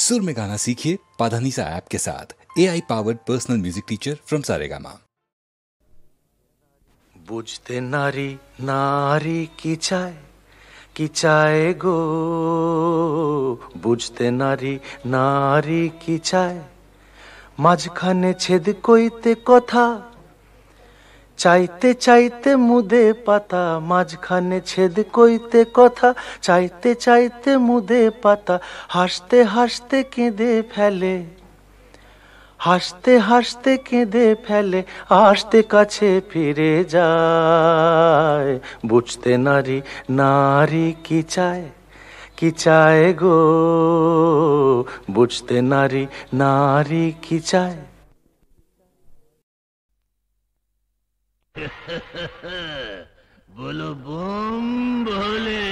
सुर में गाना सीखिए पाधानीसा ऐप के साथ। AI powered personal music teacher from Saregama. বুঝতে নারী নারী কি চায় গো, বুঝতে নারী নারী কি চায়, মাঝখানে ছেদ কইতে কথা, চাইতে চাইতে মুদে পাতা, মাঝখানে ছেদ কইতে কথা, চাইতে চাইতে মুদে পাতা, হাসতে হাসতে কেঁদে ফেলে, হাসতে হাসতে কেঁদে ফেলে, আসতে কাছে ফিরে যায়। বুঝতে নারী নারী কি চায় গো, বুঝতে নারী নারী কি চায়। बोलो बम भोले।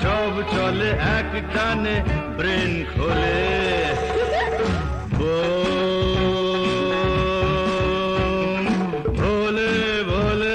সব চলে এক টানে, ব্রেন খোলে ভোলে ভোলে।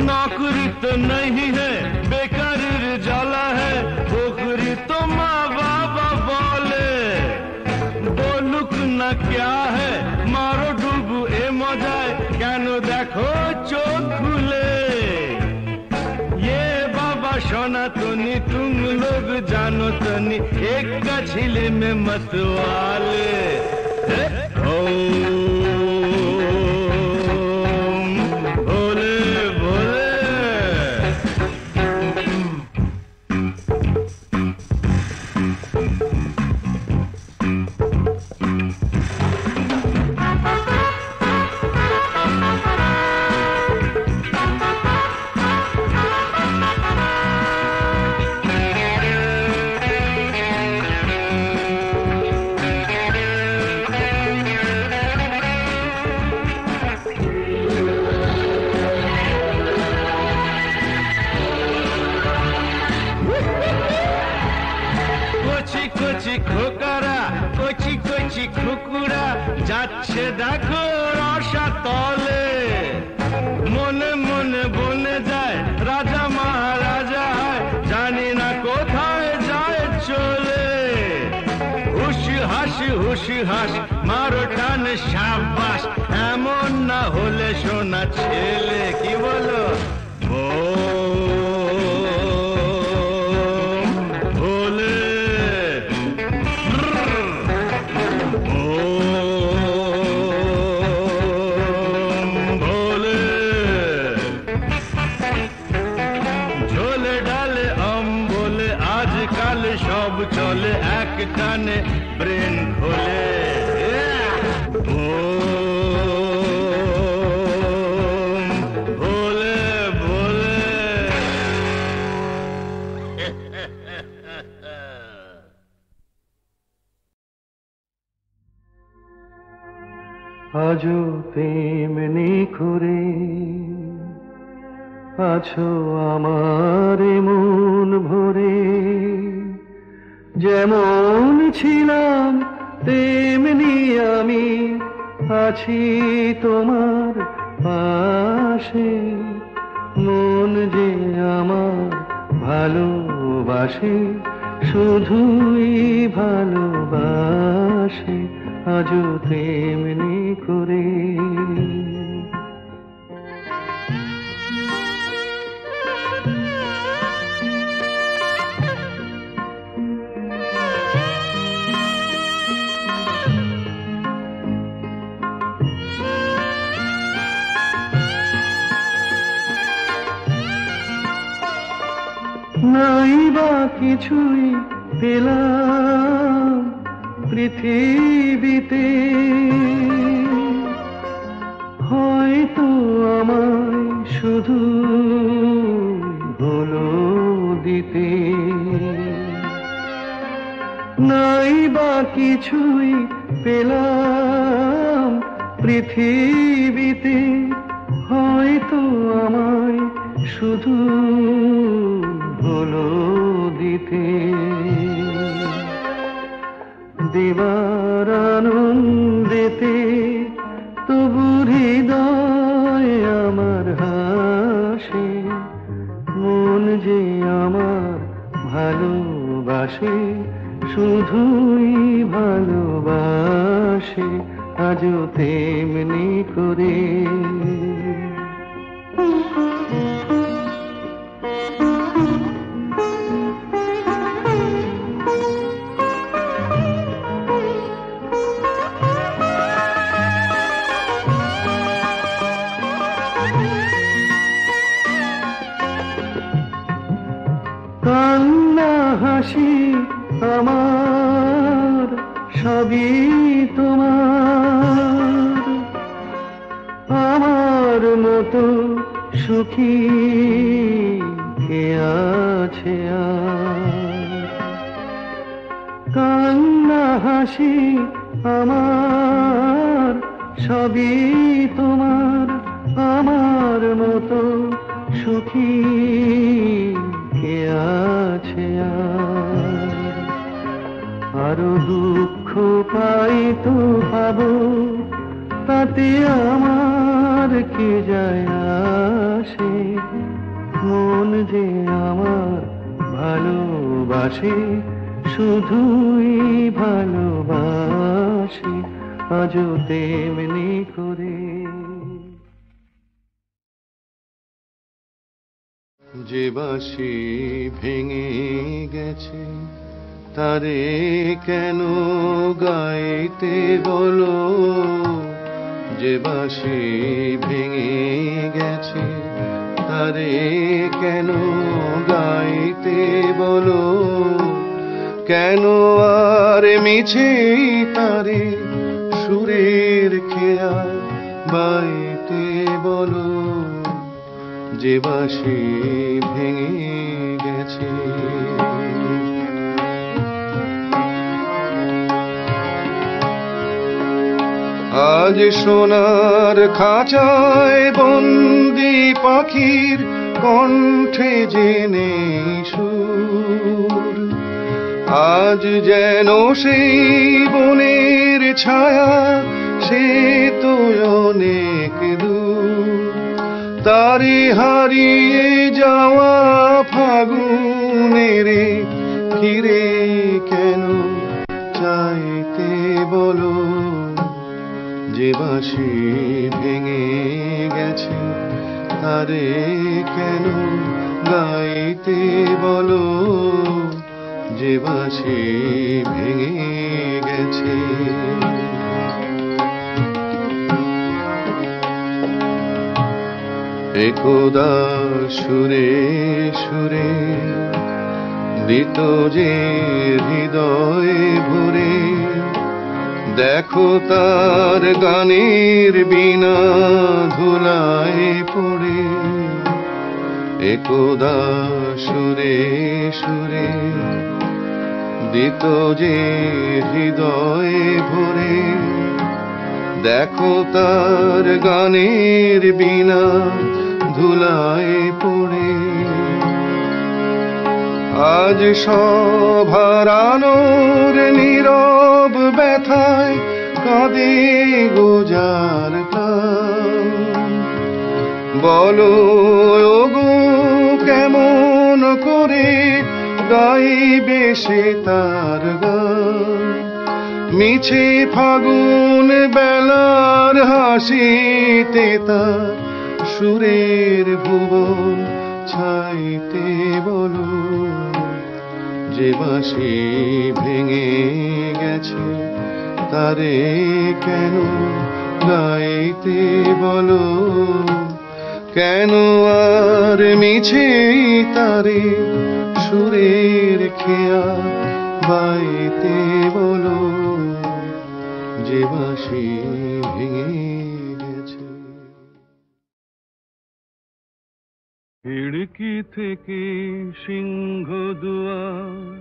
नौकरी तो नहीं है, बेकारीर জ্বালা है, पोखरी तो माँ बाबा बोले, बोलुक ना क्या है, मारो डूबू ए मजाए, কেন দেখো চোখ খুলে। ये बाबा सनातनी तुम लोग जानो तो नहीं, एक का झीले में मतवाले। কচি কচি খুকুরা যাচ্ছে দেখো রসা তলে, মনে মনে বনে যায় রাজা মহারাজা হয়, জানি না কোথায় যায় চলে। হুশ হাস মারো টান সাবাস, এমন না হলে সোনা ছেলে। কি বলো সব চলে এক টানে, ব্রেন খোলে ভোলে ভোলে। আজও প্রেম নিখুরে আছো আমার মন ভরে, যেমন ছিলাম তেমনি আমি আছি তোমার পাশে। মন যে আমার ভালোবাসে, শুধুই ভালোবাসে, আজও তেমনি করে। নাই বা কিছুই পেলাম পৃথিবীতে, হয়তো আমায় শুধু হলো দিতে। নাই বা কিছুই পেলাম পৃথিবীতে, হয়তো আমায় শুধু হলো দিতে। দেবার আনন্দেতে তবু হৃদয় আমার হাসে। মন যে আমার ভালোবাসে, শুধুই ভালোবাসে, আজও তেমনি করে। কান্না হাসি আমার সবই তোমার, আমার মতো সুখী কে আছে আর। কান্না হাসি আমার সবই তোমার, আমার মতো সুখী কে আছে আর। আরো দুঃখ পাই তো পাবো, তাতে আমার কি যায় আসে। মন যে আমার ভালোবাসে, শুধুই ভালোবাসে, আজও তেমনি করে। যে বাঁশি ভেঙে গেছে তারে কেন গাইতে বলো। যে বাঁশি ভেঙে গেছে তারে কেন গাইতে বলো। কেন আর মিছে তারে সুরের খেয়াল বাইতে বলো। যে বাঁশি ভেঙে গেছে। আজ সোনার খাঁচায় বন্দি পাখির কণ্ঠে জেনে সুর। আজ যেন সেই বনের ছায়া, সে তো অনেক দূর। তারে হারিয়ে যাওয়া ফাগুনের ফিরে কেন চাইতে বলো। যে বাঁশি ভেঙে গেছে তারে কেন গাইতে বলো। যে বাঁশি ভেঙে গেছে। একদা সুরে সুরে দিত যে হৃদয় ভরে। দেখো তার গানের বিনা ধুলায় পড়ে। একদা সুরে সুরে দিত যে হৃদয় ভরে। দেখো তার গানের বিনা ধুলায় পড়ে। আজ সব হারানোর নীরব ব্যথায় কাঁদে গোজার প্রাণ। বলো ওগো কেমন করে গাইবে সে তার গান, মিছে ফাগুন বেলার হাসিতে তার সুরের ভুবন ছাইতে। বলো যে বাঁশি ভেঙে গেছে তারে কেন গাইতে। বলো কেন আর মিছে তারে সুরের খেয়া বাইতে। বলো যে বাঁশি ভেঙে গেছে। খিড়কি থেকে সিংহ দুয়ার,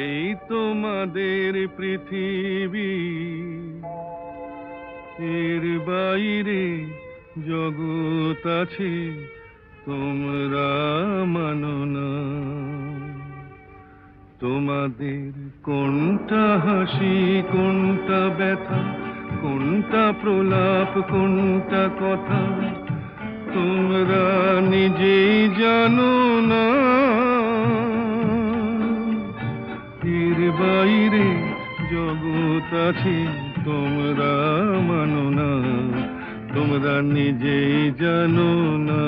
এই তোমাদের পৃথিবী, এর বাইরে জগৎ আছে তোমরা মানো না। তোমাদের কোনটা হাসি কোনটা ব্যথা, কোনটা প্রলাপ কোনটা কথা, তোমরা নিজেই জানো না। এর বাইরে জগৎ আছে তোমরা মানো না, তোমরা নিজেই জানো না।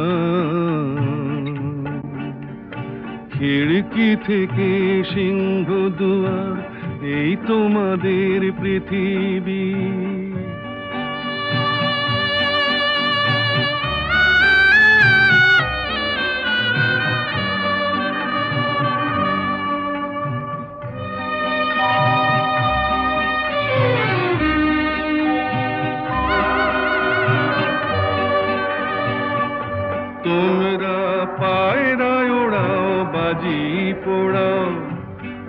খিড়কি থেকে সিংহ দুয়ার, এই তোমাদের পৃথিবী। তোমরা পায়রায় ওড়াও বাজি পোড়াও,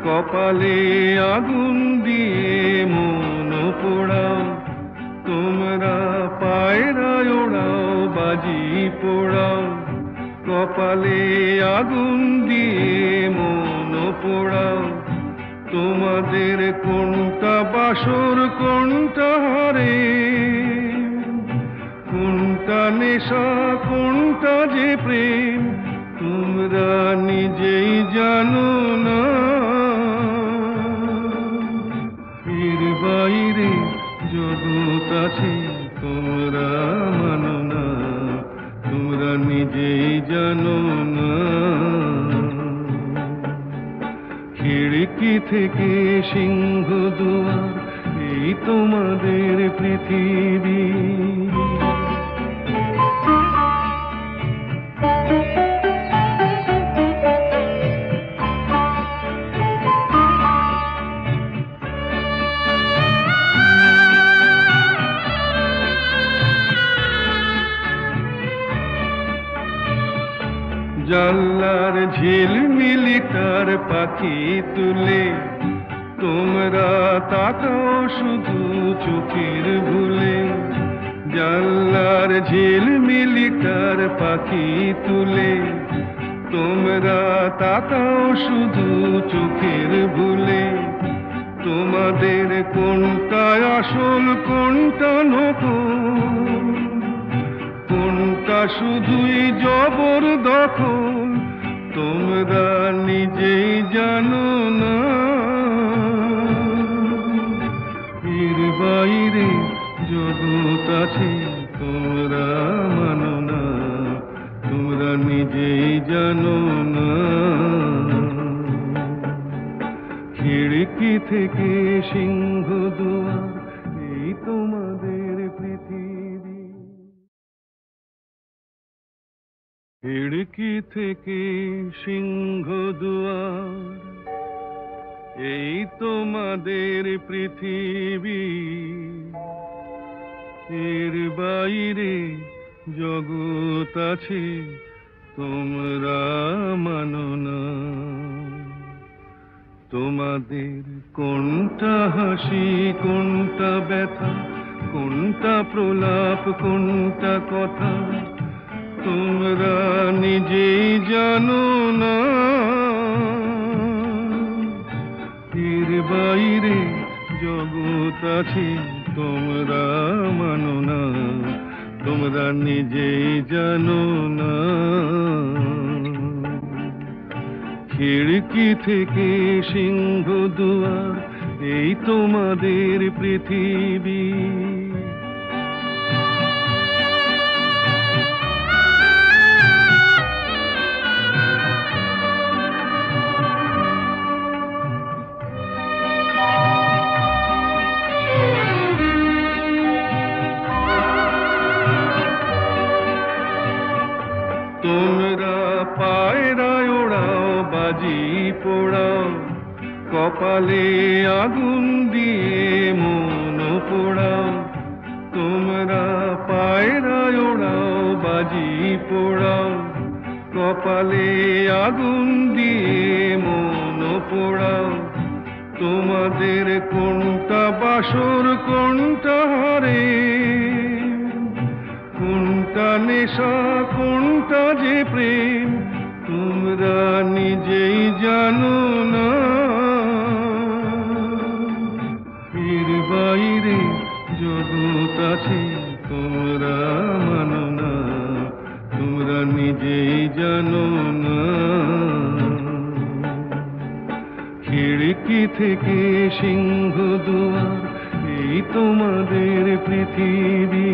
কপালে আগুন দিয়ে মন পোড়াও। তোমরা পায়রায় ওড়াও বাজি পোড়াও, কপালে আগুন দিয়ে মন পোড়াও। তোমাদের কোনটা বাসর কোনটা হারে, কোনটা নেশা কোনটা যে প্রেম, তোমরা নিজেই জানো না। এর বাইরে জগৎ আছে তোমরা মানো না, তোমরা নিজেই জানো না। খিড়কি থেকে সিংহ দুয়ার, এই তোমাদের পৃথিবী। জানলার ঝিলমিলি তার পাখি তুলে, তোমরা তাকাও শুধু চোখের ভুলে। জানলার ঝিলমিলি তার পাখি তুলে, তোমরা তাকাও শুধু চোখের ভুলে। তোমাদের কোনটা আসল কোনটা নকল, কোনটা শুধুই জবর দখল, তোমরা নিজেই জানো না। এর বাইরে জগৎ আছে তোমরা মানো না, তোমরা নিজেই জানো না। খিড়কি থেকে সিংহ দুয়ার, এই তোমাদের পৃথিবী। খিড়কি থেকে সিংহ দুয়ার, এই তোমাদের পৃথিবী, এর বাইরে জগৎ আছে তোমরা মানো না। তোমাদের কোনটা হাসি কোনটা ব্যথা, কোনটা প্রলাপ কোনটা কথা, তোমরা নিজেই জানো না। এর বাইরে জগৎ আছে তোমরা মানো না, তোমরা নিজেই জানো না। খিড়কি থেকে সিংহ দুয়ার এই তোমাদের পৃথিবী। তোমরা পায়রায় ওড়াও, বাজি পোড়াও, কপালে আগুন দিয়ে মন পোড়াও। তোমরা পায়রায় ওড়াও, বাজি পোড়াও, কপালে আগুন দিয়ে মন পোড়াও। তোমাদের কোনটা বাসর কোনটা হারে, কোনটা নেশা কোনটা যে প্রেম, তোমরা নিজেই জানো না। এর বাইরে জগৎ আছে তোমরা মানো না, তোমরা নিজেই জানো না। খিড়কি থেকে সিংহ দুয়ার এই তোমাদের পৃথিবী।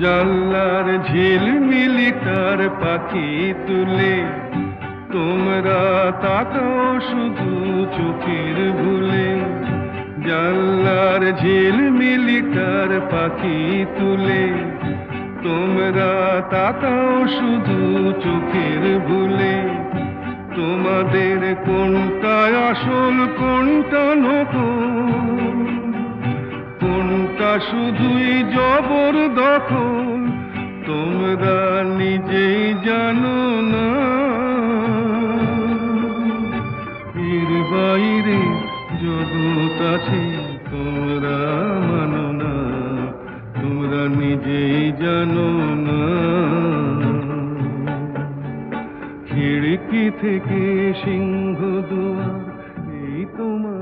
জানলার ঝিলমিলিটার পাখি তুলে তোমরা তাকাও শুধু চোখের ভুলে। জানলার ঝিলমিলিটার পাখি তুলে তোমরা তাকাও শুধু চোখের ভুলে। তোমাদের কোনটা আসল কোনটা নকল, কোনটা শুধুই জবরদখল, তোমরা নিজেই জানো না। এর বাইরে জগৎ আছে তোমরা মানো না, তোমরা নিজেই জানো না। খিড়কি থেকে সিংহ দুয়ার এই তোমার